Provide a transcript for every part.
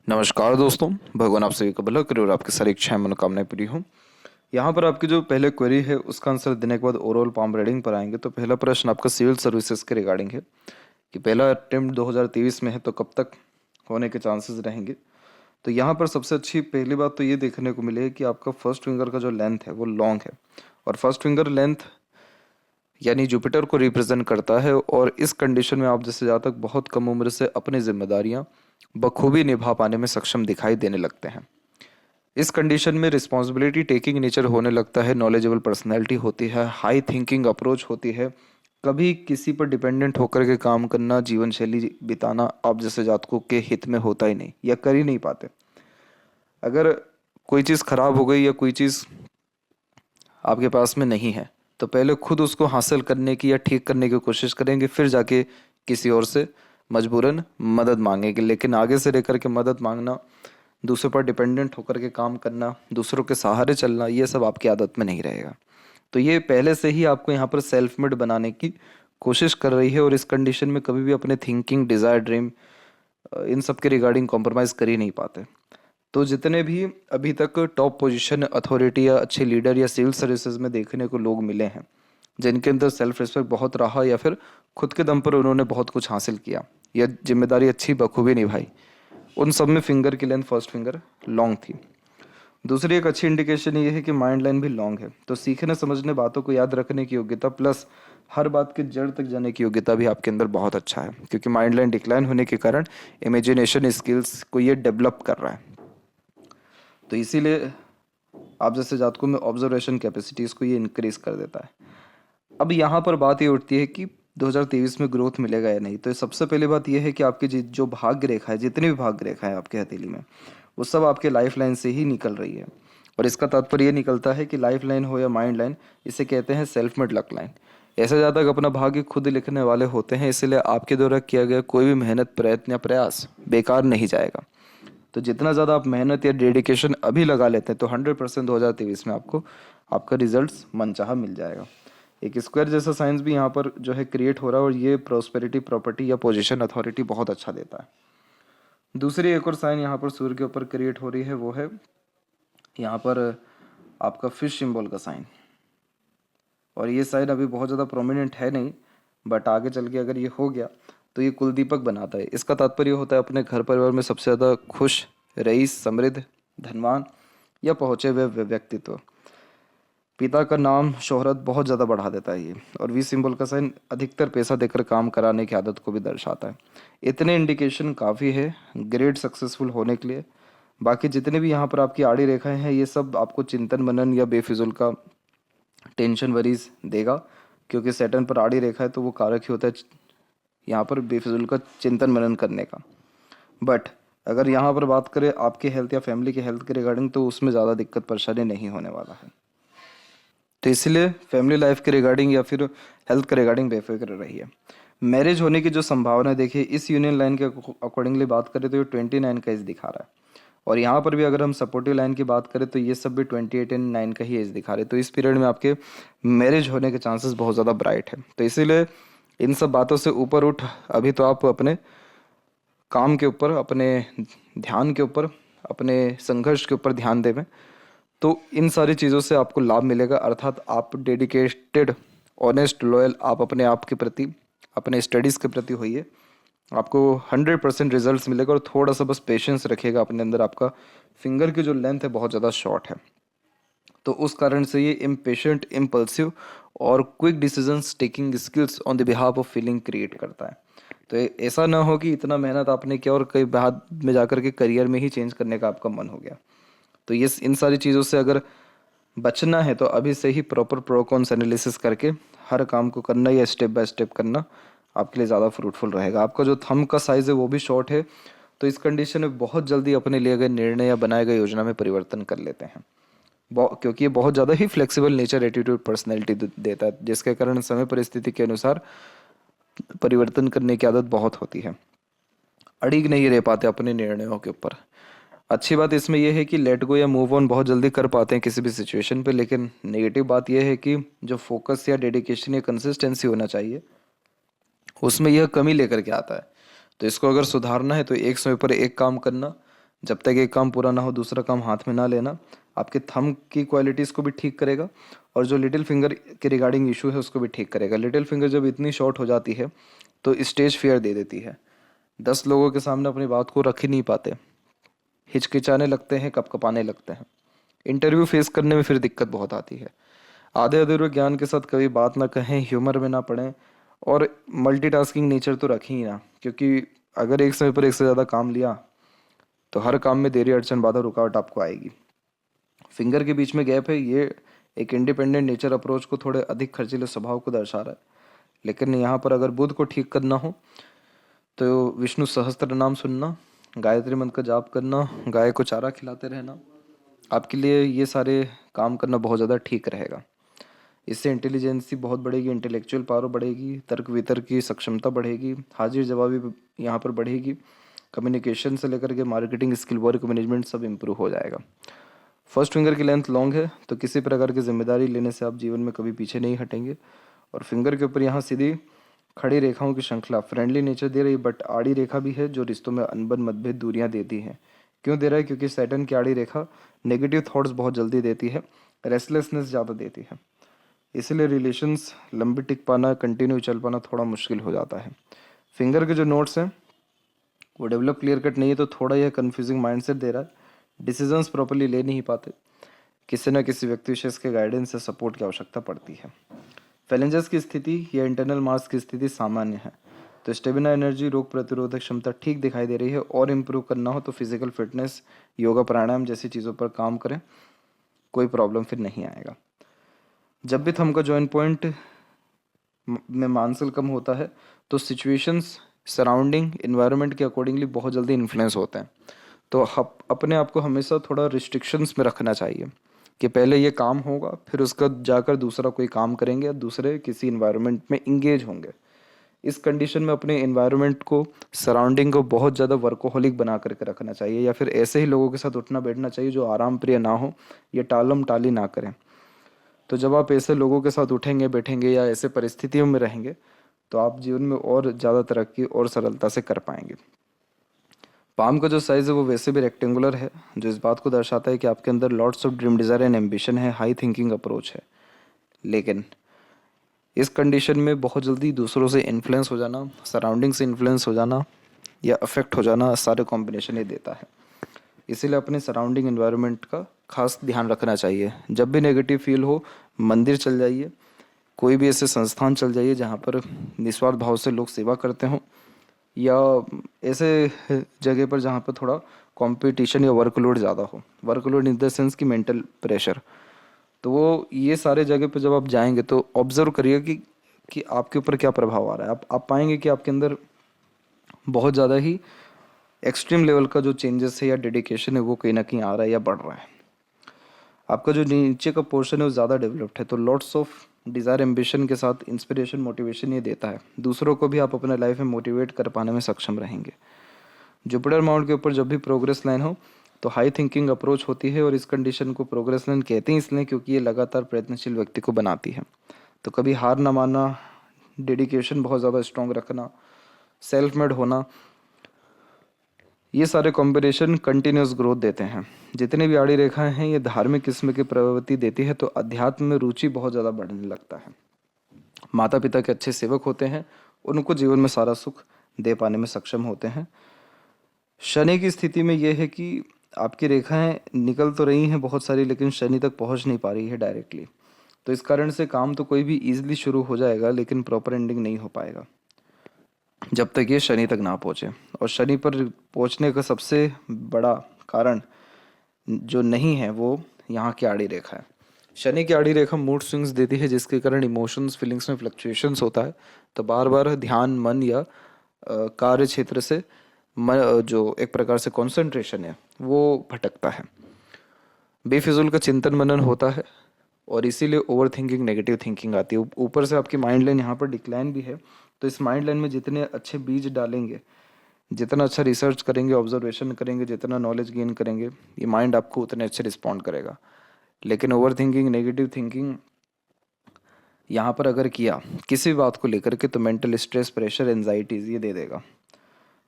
नमस्कार दोस्तों। भगवान आप सभी का भला करे और आपकी सारी इच्छाएं मनोकामनाएं पूरी हों। यहाँ पर आपकी जो पहले क्वेरी है उसका आंसर देने के बाद ओवरऑल पाम रीडिंग पर आएंगे। तो पहला प्रश्न आपका सिविल सर्विसेज के रिगार्डिंग है कि पहला अटेम्प्ट 2023 में है तो कब तक होने के चांसेस रहेंगे। तो यहाँ पर सबसे अच्छी पहली बात तो ये देखने को मिले कि आपका फर्स्ट फिंगर का जो लेंथ है वो लॉन्ग है, और फर्स्ट फिंगर लेंथ यानी जुपिटर को रिप्रेजेंट करता है। और इस कंडीशन में आप जैसे जहाँ तक बहुत कम उम्र से अपनी जिम्मेदारियां बखूबी निभा पाने में सक्षम दिखाई देने लगते हैं। इस कंडीशन में रिस्पॉन्सिबिलिटी टेकिंग नेचर होने लगता है, नॉलेजेबल पर्सनैलिटी होती है, हाई थिंकिंग अप्रोच होती है। कभी किसी पर डिपेंडेंट होकर के काम करना, जीवन शैली बिताना आप जैसे जातकों के हित में होता ही नहीं या कर ही नहीं पाते। अगर कोई चीज़ खराब हो गई या कोई चीज़ आपके पास में नहीं है तो पहले खुद उसको हासिल करने की या ठीक करने की कोशिश करेंगे, फिर जाके किसी और से मजबूरन मदद मांगेंगे। लेकिन आगे से लेकर के मदद मांगना, दूसरों पर डिपेंडेंट होकर के काम करना, दूसरों के सहारे चलना, ये सब आपकी आदत में नहीं रहेगा। तो ये पहले से ही आपको यहाँ पर सेल्फ मेड बनाने की कोशिश कर रही है, और इस कंडीशन में कभी भी अपने थिंकिंग, डिज़ायर, ड्रीम इन सब के रिगार्डिंग कॉम्प्रोमाइज़ कर ही नहीं पाते। तो जितने भी अभी तक टॉप पोजीशन, अथॉरिटी या अच्छे लीडर या सिविल सर्विसेज में देखने को लोग मिले हैं जिनके अंदर सेल्फ रिस्पेक्ट बहुत रहा, या फिर खुद के दम पर उन्होंने बहुत कुछ हासिल किया या जिम्मेदारी अच्छी बखूबी निभाई, उन सब में फिंगर की लेंथ फर्स्ट फिंगर लॉन्ग थी। दूसरी एक अच्छी इंडिकेशन ये है कि माइंड लाइन भी लॉन्ग है। तो सीखने समझने, बातों को याद रखने की योग्यता प्लस हर बात के जड़ तक जाने की योग्यता भी आपके अंदर बहुत अच्छा है, क्योंकि माइंड लाइन डिक्लाइन होने के कारण इमेजिनेशन स्किल्स को ये डेवलप कर रहा है। तो इसीलिए आप जैसे जातकों में ऑब्जर्वेशन कैपेसिटीज़ को ये इंक्रीज कर देता है। अब यहाँ पर बात ये उठती है कि 2023 में ग्रोथ मिलेगा या नहीं। तो सबसे पहली बात यह है कि आपकी जो भाग्य रेखा है, जितनी भी भाग्य रेखा है आपके हथेली में, वो सब आपके लाइफ लाइन से ही निकल रही है। और इसका तात्पर्य ये निकलता है कि लाइफ लाइन हो या माइंड लाइन, इसे कहते हैं सेल्फ मेड लक लाइन। ऐसा ज़्यादा तक अपना भाग्य खुद लिखने वाले होते हैं, इसलिए आपके द्वारा किया गया कोई भी मेहनत, प्रयत्न या प्रयास बेकार नहीं जाएगा। तो जितना ज़्यादा आप मेहनत या डेडिकेशन अभी लगा लेते हैं तो 100% 2023 में आपको आपका रिजल्ट्स मनचाहा मिल जाएगा। एक स्क्वायर जैसा साइंस भी यहाँ पर जो है क्रिएट हो रहा है, और ये प्रॉस्पेरिटी, प्रॉपर्टी या पोजीशन, अथॉरिटी बहुत अच्छा देता है। दूसरी एक और साइन यहाँ पर सूर्य के ऊपर क्रिएट हो रही है, वो है यहाँ पर आपका फिश सिंबल का साइन। और ये साइन अभी बहुत ज़्यादा प्रोमिनेंट है नहीं, बट आगे चल के अगर ये हो गया तो ये कुलदीपक बनाता है। इसका तात्पर्य होता है अपने घर परिवार में सबसे ज़्यादा खुश, रईस, समृद्ध, धनवान या पहुँचे हुए व्यक्तित्व। पिता का नाम, शोहरत बहुत ज़्यादा बढ़ा देता है ये। और वी सिंबल का साइन अधिकतर पैसा देकर काम कराने की आदत को भी दर्शाता है। इतने इंडिकेशन काफ़ी है ग्रेट सक्सेसफुल होने के लिए। बाकी जितने भी यहाँ पर आपकी आड़ी रेखाएं हैं, ये सब आपको चिंतन मनन या बेफिजुल का टेंशन वरीज देगा, क्योंकि सैटर्न पर आड़ी रेखा है तो वो कारक ही होता है यहाँ पर बेफिजुल का चिंतन मनन करने का। बट अगर यहाँ पर बात करें आपके हेल्थ या फैमिली के हेल्थ के रिगार्डिंग, तो उसमें ज़्यादा दिक्कत परेशानी नहीं होने वाला है। तो इसलिए फैमिली लाइफ के रिगार्डिंग या फिर हेल्थ के रिगार्डिंग बेफिक्र रही है। मैरिज होने की जो संभावना है, देखिए इस यूनियन लाइन के अकॉर्डिंगली बात करें तो ये 29 का एज दिखा रहा है। और यहाँ पर भी अगर हम सपोर्टिव लाइन की बात करें तो ये सब भी 28 एंड 9 का ही एज दिखा रहे हैं। तो इस पीरियड में आपके मैरिज होने के चांसेस बहुत ज़्यादा ब्राइट है। तो इसीलिए इन सब बातों से ऊपर उठ अभी तो आप अपने काम के ऊपर, अपने ध्यान के ऊपर, अपने संघर्ष के ऊपर ध्यान देवें, तो इन सारी चीज़ों से आपको लाभ मिलेगा। अर्थात आप डेडिकेटेड, ऑनेस्ट, लॉयल आप अपने आप के प्रति, अपने स्टडीज़ के प्रति होइए। आपको 100% रिजल्ट्स मिलेगा। और थोड़ा सा बस पेशेंस रखिएगा अपने अंदर। आपका फिंगर की जो लेंथ है बहुत ज़्यादा शॉर्ट है, तो उस कारण से ये इम्पेशेंट, इम्पल्सिव और quick decisions taking skills on the behalf of feeling create करता है। तो ऐसा ना हो कि इतना मेहनत आपने किया और कई बाद में जाकर के करियर में ही चेंज करने का आपका मन हो गया। तो ये इन सारी चीज़ों से अगर बचना है तो अभी से ही प्रॉपर प्रो कॉन्स एनालिसिस करके हर काम को करना या स्टेप बाय स्टेप करना आपके लिए ज़्यादा फ्रूटफुल रहेगा। आपका जो थंब का साइज़ है वो भी शॉर्ट है, तो इस कंडीशन में बहुत जल्दी अपने लिए गए निर्णय या बनाए गए योजना में परिवर्तन कर लेते हैं, क्योंकि ये बहुत ज़्यादा ही फ्लेक्सिबल नेचर, एटीट्यूड, पर्सनैलिटी देता है, जिसके कारण समय परिस्थिति के अनुसार परिवर्तन करने की आदत बहुत होती है। अड़िग नहीं रह पाते अपने निर्णयों के ऊपर। अच्छी बात इसमें यह है कि लेट गो या मूव ऑन बहुत जल्दी कर पाते हैं किसी भी सिचुएशन पे। लेकिन नेगेटिव बात यह है कि जो फोकस या डेडिकेशन या कंसिस्टेंसी होना चाहिए उसमें यह कमी लेकर के आता है। तो इसको अगर सुधारना है तो एक समय पर एक काम करना, जब तक एक काम पूरा ना हो दूसरा काम हाथ में ना लेना। आपके थंब की क्वालिटीज़ को भी ठीक करेगा और जो लिटिल फिंगर के रिगार्डिंग इशू है उसको भी ठीक करेगा। लिटिल फिंगर जब इतनी शॉर्ट हो जाती है तो स्टेज फियर दे देती है, 10 लोगों के सामने अपनी बात को रख ही नहीं पाते, हिचकिचाने लगते हैं, कपकपाने लगते हैं। इंटरव्यू फेस करने में फिर दिक्कत बहुत आती है। आधे अधूरे ज्ञान के साथ कभी बात ना कहें, ह्यूमर में ना पड़ें और मल्टीटास्किंग नेचर तो रखें ही ना, क्योंकि अगर एक समय पर एक से ज़्यादा काम लिया तो हर काम में देरी, अड़चन, बाधा, रुकावट आपको आएगी। फिंगर के बीच में गैप है, ये एक इंडिपेंडेंट नेचर अप्रोच को थोड़े अधिक खर्चीले स्वभाव को दर्शा रहा है। लेकिन यहाँ पर अगर बुध को ठीक करना हो तो विष्णु सहस्त्र नाम सुनना, गायत्री मंत्र का जाप करना, गाय को चारा खिलाते रहना, आपके लिए ये सारे काम करना बहुत ज़्यादा ठीक रहेगा। इससे इंटेलिजेंसी बहुत बढ़ेगी, इंटेलेक्चुअल पावर बढ़ेगी, तर्क वितर्क की सक्षमता बढ़ेगी, हाजिर जवाबी यहाँ पर बढ़ेगी, कम्युनिकेशन से लेकर के मार्केटिंग स्किल, वर्क मैनेजमेंट सब इम्प्रूव हो जाएगा। फर्स्ट फिंगर की लेंथ लॉन्ग है तो किसी प्रकार की जिम्मेदारी लेने से आप जीवन में कभी पीछे नहीं हटेंगे। और फिंगर के ऊपर यहाँ सीधी खड़ी रेखाओं की श्रृंखला फ्रेंडली नेचर दे रही, बट आड़ी रेखा भी है जो रिश्तों में अनबन, मतभेद, दूरियां देती है। क्यों दे रहा है? क्योंकि सैटर्न की आड़ी रेखा नेगेटिव थॉट्स बहुत जल्दी देती है, रेस्टलेसनेस ज़्यादा देती है, इसलिए रिलेशंस लंबी टिक पाना, कंटिन्यू चल पाना थोड़ा मुश्किल हो जाता है। फिंगर के जो नोट्स हैं वो डेवलप क्लियर कट नहीं है तो थोड़ा यह कन्फ्यूजिंग माइंडसेट दे रहा है, डिसीजंस प्रॉपरली ले नहीं पाते, किसी न किसी व्यक्ति विशेष के गाइडेंस या सपोर्ट की आवश्यकता पड़ती है। फैलेंजस की स्थिति या इंटरनल मास की स्थिति सामान्य है, तो स्टेमिना, एनर्जी, रोग प्रतिरोधक क्षमता ठीक दिखाई दे रही है। और इम्प्रूव करना हो तो फिजिकल फिटनेस, योगा, प्राणायाम जैसी चीज़ों पर काम करें, कोई प्रॉब्लम फिर नहीं आएगा। जब भी थंब का जॉइंट पॉइंट में मांसल कम होता है तो सिचुएशंस, सराउंडिंग, इन्वायरमेंट के अकॉर्डिंगली बहुत जल्दी इन्फ्लुएंस होते हैं। तो अपने आप को हमेशा थोड़ा रिस्ट्रिक्शंस में रखना चाहिए कि पहले ये काम होगा फिर उसका जाकर दूसरा कोई काम करेंगे या दूसरे किसी इन्वायरमेंट में इंगेज होंगे। इस कंडीशन में अपने इन्वायरमेंट को, सराउंडिंग को बहुत ज़्यादा वर्कोहलिक बना करके रखना चाहिए, या फिर ऐसे ही लोगों के साथ उठना बैठना चाहिए जो आराम प्रिय ना हो या टालम टाली ना करें। तो जब आप ऐसे लोगों के साथ उठेंगे बैठेंगे या ऐसे परिस्थितियों में रहेंगे तो आप जीवन में और ज़्यादा तरक्की और सरलता से कर पाएंगे। पाम का जो साइज़ है वो वैसे भी रेक्टेंगुलर है, जो इस बात को दर्शाता है कि आपके अंदर lots of dream, desire and ambition है, हाई थिंकिंग अप्रोच है। लेकिन इस कंडीशन में बहुत जल्दी दूसरों से इन्फ्लुएंस हो जाना, सराउंडिंग से इन्फ्लुएंस हो जाना या अफेक्ट हो जाना, सारे कॉम्बिनेशन ये देता है। इसीलिए अपने सराउंडिंग एनवायरनमेंट का खास ध्यान रखना चाहिए। जब भी नेगेटिव फील हो, मंदिर चल जाइए, कोई भी ऐसे संस्थान चल जाइए जहाँ पर निस्वार्थ भाव से लोग सेवा करते हों, या ऐसे जगह पर जहाँ पर थोड़ा कंपटीशन या वर्कलोड ज़्यादा हो, वर्कलोड इन द सेंस कि मेंटल प्रेशर। तो वो ये सारे जगह पे जब आप जाएंगे तो ऑब्जर्व करिए कि आपके ऊपर क्या प्रभाव आ रहा है। आप पाएंगे कि आपके अंदर बहुत ज़्यादा ही एक्सट्रीम लेवल का जो चेंजेस है या डेडिकेशन है वो कहीं ना कहीं आ रहा है या बढ़ रहा है। आपका जो नीचे का पोर्शन है वो ज़्यादा डेवलप्ड है, तो लॉट्स ऑफ डिज़ायर, एम्बिशन के साथ इंस्पिरेशन, मोटिवेशन ये देता है। दूसरों को भी आप अपने लाइफ में मोटिवेट कर पाने में सक्षम रहेंगे। जुपिटर माउंट के ऊपर जब भी प्रोग्रेस लाइन हो तो हाई थिंकिंग अप्रोच होती है, और इस कंडीशन को प्रोग्रेस लाइन कहते हैं इसलिए क्योंकि ये लगातार प्रयत्नशील व्यक्ति को बनाती है। तो कभी हार ना मानना, डेडिकेशन बहुत ज़्यादा स्ट्रॉन्ग रखना, सेल्फ मेड होना, ये सारे कॉम्बिनेशन कंटिन्यूस ग्रोथ देते हैं। जितनी भी आड़ी रेखाएं हैं ये धार्मिक किस्म की प्रवृत्ति देती है, तो अध्यात्म में रुचि बहुत ज़्यादा बढ़ने लगता है। माता पिता के अच्छे सेवक होते हैं, उनको जीवन में सारा सुख दे पाने में सक्षम होते हैं। शनि की स्थिति में यह है कि आपकी रेखाएं निकल तो रही हैं बहुत सारी, लेकिन शनि तक पहुंच नहीं पा रही है डायरेक्टली। तो इस कारण से काम तो कोई भी इजीली शुरू हो जाएगा लेकिन प्रॉपर एंडिंग नहीं हो पाएगा जब तक ये शनि तक ना पहुंचे। और शनि पर पहुंचने का सबसे बड़ा कारण जो नहीं है वो यहाँ की आड़ी रेखा है। शनि की आड़ी रेखा मूड स्विंग्स देती है, जिसके कारण इमोशंस, फीलिंग्स में फ्लक्चुएशंस होता है। तो बार बार ध्यान, मन या कार्य क्षेत्र से जो एक प्रकार से कंसंट्रेशन है वो भटकता है, बेफिजूल का चिंतन मनन होता है, और इसीलिए ओवर थिंकिंग, नेगेटिव थिंकिंग आती है। ऊपर से आपकी माइंड लाइन यहाँ पर डिक्लाइन भी है, तो इस माइंड लाइन में जितने अच्छे बीज डालेंगे, जितना अच्छा रिसर्च करेंगे, ऑब्जर्वेशन करेंगे, जितना नॉलेज गेन करेंगे, ये माइंड आपको उतने अच्छे रिस्पॉन्ड करेगा। लेकिन ओवर थिंकिंग, नेगेटिव थिंकिंग यहाँ पर अगर किया किसी भी बात को लेकर के तो मेंटल स्ट्रेस, प्रेशर, एंजाइटीज ये दे देगा।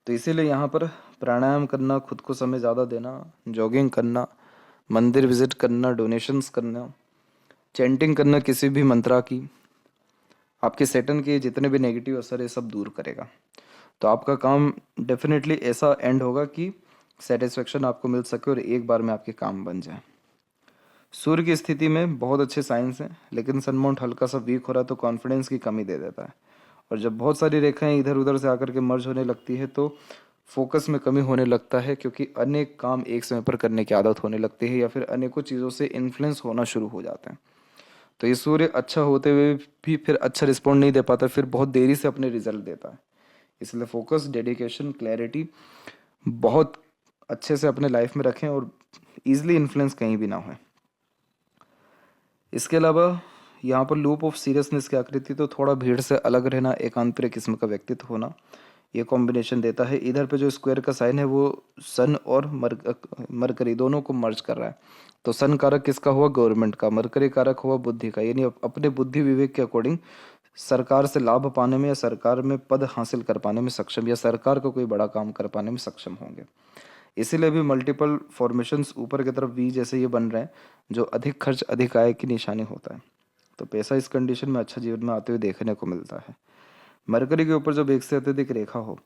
तो इसीलिए यहाँ पर प्राणायाम करना, खुद को समय ज़्यादा देना, जॉगिंग करना, मंदिर विजिट करना, डोनेशंस करना, चैंटिंग करना किसी भी मंत्रा की, आपके सैटर्न के जितने भी नेगेटिव असर है सब दूर करेगा। तो आपका काम डेफिनेटली ऐसा एंड होगा कि सेटिस्फेक्शन आपको मिल सके और एक बार में आपके काम बन जाए। सूर्य की स्थिति में बहुत अच्छे साइंस हैं, लेकिन सन माउंट हल्का सा वीक हो रहा है तो कॉन्फिडेंस की कमी दे देता है। और जब बहुत सारी रेखाएं इधर उधर से आकर के मर्ज होने लगती है तो फोकस में कमी होने लगता है, क्योंकि अनेक काम एक समय पर करने की आदत होने लगती है या फिर अनेकों चीज़ों से इन्फ्लुएंस होना शुरू हो जाते हैं। तो ये सूर्य अच्छा होते हुए भी फिर अच्छा रिस्पॉन्ड नहीं दे पाता, फिर बहुत देरी से अपने रिजल्ट देता है। इसलिए फोकस, डेडिकेशन, क्लैरिटी बहुत अच्छे से अपने लाइफ में रखें और ईजिली इन्फ्लुएंस कहीं भी ना हो। इसके अलावा यहाँ पर लूप ऑफ सीरियसनेस की आकृति, तो थोड़ा भीड़ से अलग रहना, एकांतरिक किस्म का व्यक्तित्व होना, ये कॉम्बिनेशन देता है। इधर पे जो स्क्वायर का साइन है वो सन और मरकरी दोनों को मर्ज कर रहा है। तो सन कारक किसका हुआ? गवर्नमेंट का। मरकरी कारक हुआ बुद्धि का, यानी अपने बुद्धि विवेक के अकॉर्डिंग सरकार से लाभ पाने में या सरकार में पद हासिल कर पाने में सक्षम, या सरकार को कोई बड़ा काम कर पाने में सक्षम होंगे। इसीलिए भी मल्टीपल फॉर्मेशंस ऊपर की तरफ वी जैसे ये बन रहे हैं, जो अधिक खर्च अधिक आय की निशानी होता है। तो पैसा इस कंडीशन में अच्छा जीवन में आते हुए देखने को मिलता है। मरकरी के ऊपर जब एक से अत्यधिक रेखा हो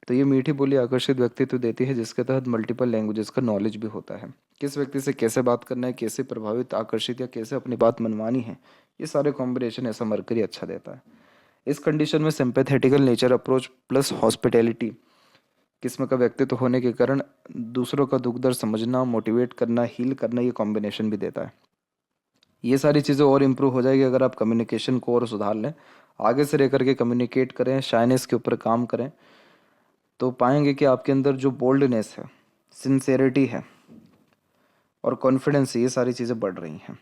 तो ये मीठी बोली आकर्षित व्यक्तित्व देती है, जिसके तहत मल्टीपल लैंग्वेजेस का नॉलेज भी होता है। किस व्यक्ति से कैसे बात करना है, कैसे प्रभावित, आकर्षित या कैसे अपनी बात मनवानी है, ये सारे कॉम्बिनेशन ऐसा मरकरी अच्छा देता है। इस कंडीशन में सिंपैथेटिकल नेचर अप्रोच प्लस हॉस्पिटैलिटी किस्म का व्यक्तित्व होने के कारण दूसरों का दुख दर्द समझना, मोटिवेट करना, हील करना, ये कॉम्बिनेशन भी देता है। ये सारी चीज़ें और इम्प्रूव हो जाएगी अगर आप कम्युनिकेशन को और सुधार लें, आगे से रह करके कम्युनिकेट करें, शाइनेस के ऊपर काम करें, तो पाएंगे कि आपके अंदर जो बोल्डनेस है, सिंसेरिटी है और कॉन्फिडेंस है, ये सारी चीज़ें बढ़ रही हैं।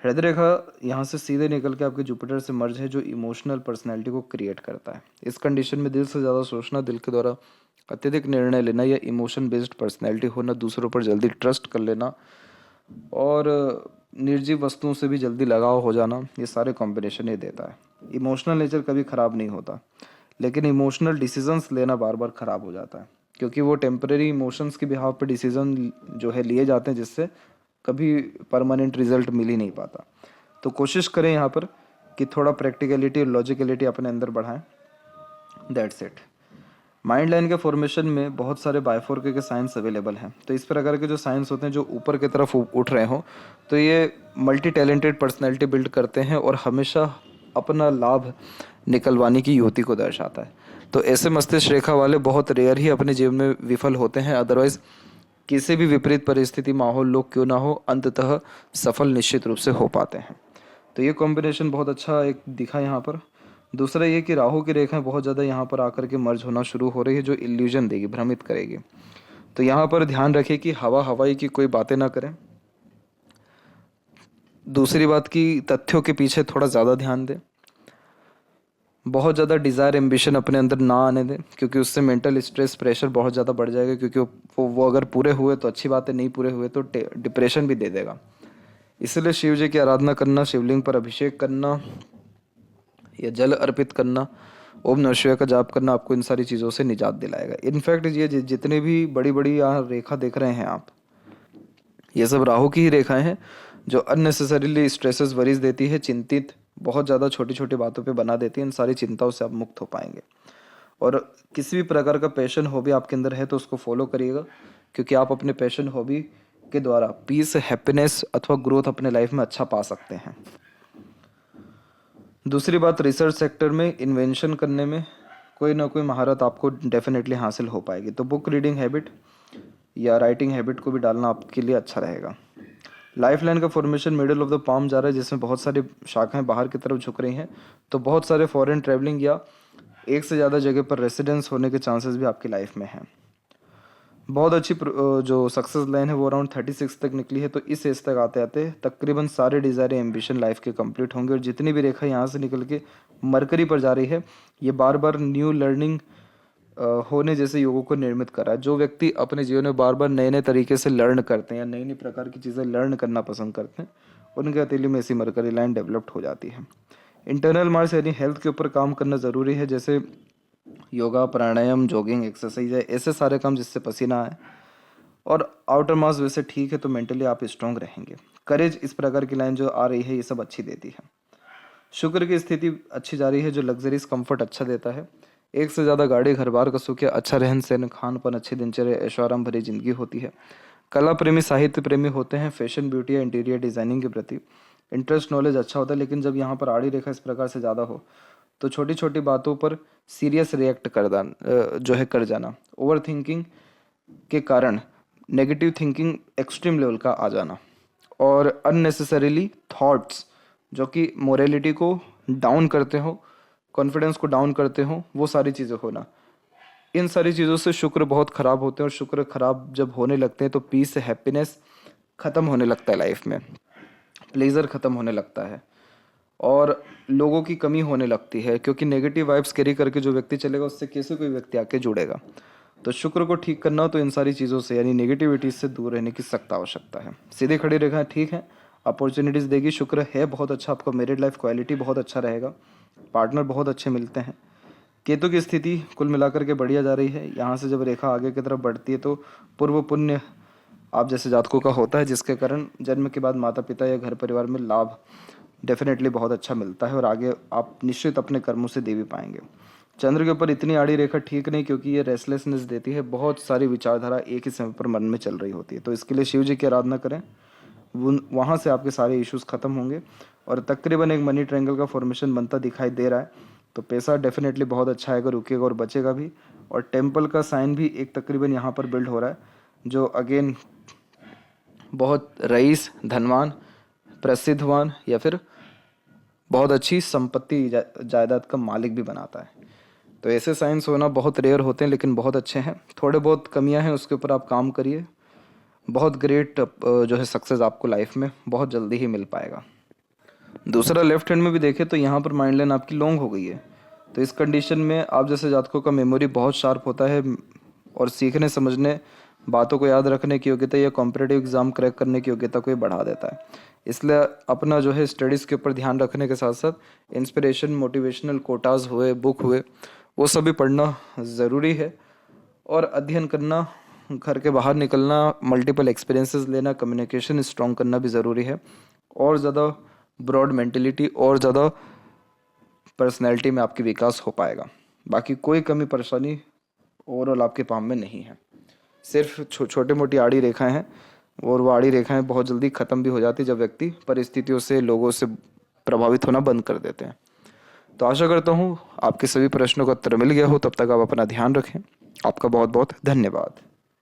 हृदय रेखा यहाँ से सीधे निकल के आपके जुपिटर से मर्ज है, जो इमोशनल पर्सनैलिटी को क्रिएट करता है। इस कंडीशन में दिल से ज़्यादा सोचना, दिल के द्वारा अत्यधिक निर्णय लेना या इमोशन बेस्ड पर्सनैलिटी होना, दूसरों पर जल्दी ट्रस्ट कर लेना और निर्जीव वस्तुओं से भी जल्दी लगाव हो जाना, ये सारे कॉम्बिनेशन ये देता है। इमोशनल नेचर कभी ख़राब नहीं होता, लेकिन इमोशनल डिसीजंस लेना बार बार ख़राब हो जाता है, क्योंकि वो टेम्परेरी इमोशंस के बिहाव पर डिसीजन जो है लिए जाते हैं, जिससे कभी परमानेंट रिजल्ट मिल ही नहीं पाता। तो कोशिश करें यहाँ पर कि थोड़ा प्रैक्टिकलिटी और लॉजिकलिटी अपने अंदर बढ़ाएं। That's it. माइंड लाइन के फॉर्मेशन में बहुत सारे बायफोर्के के साइंस अवेलेबल हैं। तो इस प्रकार के जो साइंस होते हैं जो ऊपर की तरफ उठ रहे हों, तो ये मल्टी टैलेंटेड पर्सनैलिटी बिल्ड करते हैं और हमेशा अपना लाभ निकलवाने की युक्ति को दर्शाता है। तो ऐसे मस्तिष्क रेखा वाले बहुत रेयर ही अपने जीवन में विफल होते हैं, अदरवाइज किसी भी विपरीत परिस्थिति, माहौल, लोग क्यों ना हो, अंततः सफल निश्चित रूप से हो पाते हैं। तो ये कॉम्बिनेशन बहुत अच्छा एक दिखा यहाँ पर। दूसरा ये कि राहु की रेखाएं बहुत ज़्यादा यहाँ पर आकर के मर्ज होना शुरू हो रही है, जो इल्यूजन देगी, भ्रमित करेगी। तो यहाँ पर ध्यान रखें कि हवाई की कोई बातें ना करें। दूसरी बात कि तथ्यों के पीछे थोड़ा ज़्यादा ध्यान दें। बहुत ज़्यादा डिज़ायर, एम्बिशन अपने अंदर ना आने दें, क्योंकि उससे मेंटल स्ट्रेस, प्रेशर बहुत ज़्यादा बढ़ जाएगा, क्योंकि वो अगर पूरे हुए तो अच्छी बात है, नहीं पूरे हुए तो डिप्रेशन भी दे देगा। इसलिए शिव जी की आराधना करना, शिवलिंग पर अभिषेक करना या जल अर्पित करना, ओम नमः शिवाय का जाप करना आपको इन सारी चीज़ों से निजात दिलाएगा। इनफैक्ट ये जितने भी बड़ी बड़ी यहाँ रेखा देख रहे हैं आप, ये सब राहु की ही रेखाएं हैं, जो अननेसेसरीली स्ट्रेसेस, वरीज देती है, चिंतित, बहुत ज़्यादा छोटी छोटी बातों पे बना देती है। इन सारी चिंताओं से आप मुक्त हो पाएंगे। और किसी भी प्रकार का पैशन, हॉबी आपके अंदर है तो उसको फॉलो करिएगा, क्योंकि आप अपने पैशन, हॉबी के द्वारा पीस, हैप्पीनेस अथवा ग्रोथ अपने लाइफ में अच्छा पा सकते हैं। दूसरी बात, रिसर्च सेक्टर में इन्वेंशन करने में कोई ना कोई महारत आपको डेफिनेटली हासिल हो पाएगी। तो बुक रीडिंग हैबिट या राइटिंग हैबिट को भी डालना आपके लिए अच्छा रहेगा। लाइफ लाइन का formation middle of the palm जा रहा है, जिसमें बहुत सारी शाखाएं बाहर की तरफ झुक रही हैं। तो बहुत सारे फॉरेन ट्रैवलिंग या एक से ज़्यादा जगह पर रेसिडेंस होने के चांसेस भी आपकी लाइफ में हैं। बहुत अच्छी जो सक्सेस लाइन है वो अराउंड 36 तक निकली है। तो इस एज तक आते आते तकरीबन सारे डिज़ायर, एम्बिशन लाइफ के कंप्लीट होंगे। और जितनी भी रेखा यहाँ से निकल के मरकरी पर जा रही है, ये बार बार न्यू लर्निंग होने जैसे योगों को निर्मित करा है। जो व्यक्ति अपने जीवन में बार बार नए नए तरीके से लर्न करते हैं या नई नई प्रकार की चीज़ें लर्न करना पसंद करते हैं, उनके हथेली में ऐसी मरकरी लाइन डेवलप्ड हो जाती है। इंटरनल मार्स यानी हेल्थ के ऊपर काम करना ज़रूरी है। जैसे योगा, प्राणायाम, जॉगिंग, एक्सरसाइज है, ऐसे सारे काम जिससे पसीना आए। और आउटर मास वैसे ठीक है तो मेंटली आप स्ट्रांग रहेंगे। करेज, इस प्रकार की लाइन जो आ रही है ये सब अच्छी देती है। शुक्र की स्थिति अच्छी जा रही है जो लग्जरीज कंफर्ट अच्छा देता है। एक से ज़्यादा गाड़ी, घर बार का सुख, अच्छा रहन सहन, खान पान, अच्छी दिनचर्या, ऐशो आराम भरी जिंदगी होती है। कला प्रेमी, साहित्य प्रेमी होते हैं। फैशन, ब्यूटी या इंटीरियर डिजाइनिंग के प्रति इंटरेस्ट, नॉलेज अच्छा होता है। लेकिन जब यहाँ पर आड़ी रेखा इस प्रकार से ज़्यादा हो तो छोटी छोटी बातों पर सीरियस रिएक्ट कर जाना, ओवर थिंकिंग के कारण नेगेटिव थिंकिंग एक्सट्रीम लेवल का आ जाना, और अननेसेसरीली थॉट्स जो कि मोरालिटी को डाउन करते हो, कॉन्फिडेंस को डाउन करते हो, वो सारी चीज़ें होना, इन सारी चीज़ों से शुक्र बहुत ख़राब होते हैं। और शुक्र ख़राब जब होने लगते हैं तो पीस, हैप्पीनेस ख़त्म होने लगता है लाइफ में, प्लेजर ख़त्म होने लगता है और लोगों की कमी होने लगती है। क्योंकि नेगेटिव वाइब्स कैरी करके जो व्यक्ति चलेगा उससे कैसे कोई व्यक्ति आके जुड़ेगा। तो शुक्र को ठीक करना हो तो इन सारी चीज़ों से यानी नेगेटिविटी से दूर रहने की सख्त आवश्यकता है। सीधी खड़ी रेखा ठीक है, अपॉर्चुनिटीज़ देगी। शुक्र है बहुत अच्छा, आपका मैरिड लाइफ क्वालिटी बहुत अच्छा रहेगा, पार्टनर बहुत अच्छे मिलते हैं। केतु की स्थिति कुल मिलाकर के बढ़िया जा रही है। यहाँ से जब रेखा आगे की तरफ बढ़ती है तो पूर्व पुण्य आप जैसे जातकों का होता है, जिसके कारण जन्म के बाद माता पिता या घर परिवार में लाभ डेफिनेटली बहुत अच्छा मिलता है और आगे आप निश्चित अपने कर्मों से दे भी पाएंगे। चंद्र के ऊपर इतनी आड़ी रेखा ठीक नहीं, क्योंकि ये रेस्टलेसनेस देती है। बहुत सारी विचारधारा एक ही समय पर मन में चल रही होती है, तो इसके लिए शिव जी की आराधना करें, वहाँ से आपके सारे इश्यूज खत्म होंगे। और तकरीबन एक मनी ट्रायंगल का फॉर्मेशन बनता दिखाई दे रहा है, तो पैसा डेफिनेटली बहुत अच्छा आएगा, रुकेगा और बचेगा भी। और टेम्पल का साइन भी एक तकरीबन यहाँ पर बिल्ड हो रहा है, जो अगेन बहुत रईस, धनवान, प्रसिद्धवान या फिर बहुत अच्छी संपत्ति, जायदाद का मालिक भी बनाता है। तो ऐसे साइंस होना बहुत रेयर होते हैं, लेकिन बहुत अच्छे हैं। थोड़े बहुत कमियां हैं, उसके ऊपर आप काम करिए, बहुत ग्रेट जो है सक्सेस आपको लाइफ में बहुत जल्दी ही मिल पाएगा। दूसरा, लेफ्ट हैंड में भी देखें तो यहाँ पर माइंड लाइन आपकी लॉन्ग हो गई है। तो इस कंडीशन में आप जैसे जातकों का मेमोरी बहुत शार्प होता है और सीखने, समझने, बातों को याद रखने की योग्यता या कॉम्पिटेटिव एग्जाम क्रैक करने की योग्यता को ये बढ़ा देता है। इसलिए अपना जो है स्टडीज़ के ऊपर ध्यान रखने के साथ साथ इंस्पिरेशन, मोटिवेशनल कोटाज हुए, बुक हुए, वो सभी पढ़ना ज़रूरी है। और अध्ययन करना, घर के बाहर निकलना, मल्टीपल एक्सपीरियंसेस लेना, कम्युनिकेशन स्ट्रॉन्ग करना भी ज़रूरी है। और ज़्यादा ब्रॉड मेंटेलिटी और ज़्यादा पर्सनैलिटी में आपकी विकास हो पाएगा। बाकी कोई कमी परेशानी ओवरऑल आपके पाम में नहीं है, सिर्फ छोटे मोटी आड़ी रेखाएं हैं, और वो आड़ी रेखाएं बहुत जल्दी ख़त्म भी हो जाती जब व्यक्ति परिस्थितियों से, लोगों से प्रभावित होना बंद कर देते हैं। तो आशा करता हूँ आपके सभी प्रश्नों का उत्तर मिल गया हो। तब तक आप अपना ध्यान रखें। आपका बहुत बहुत धन्यवाद।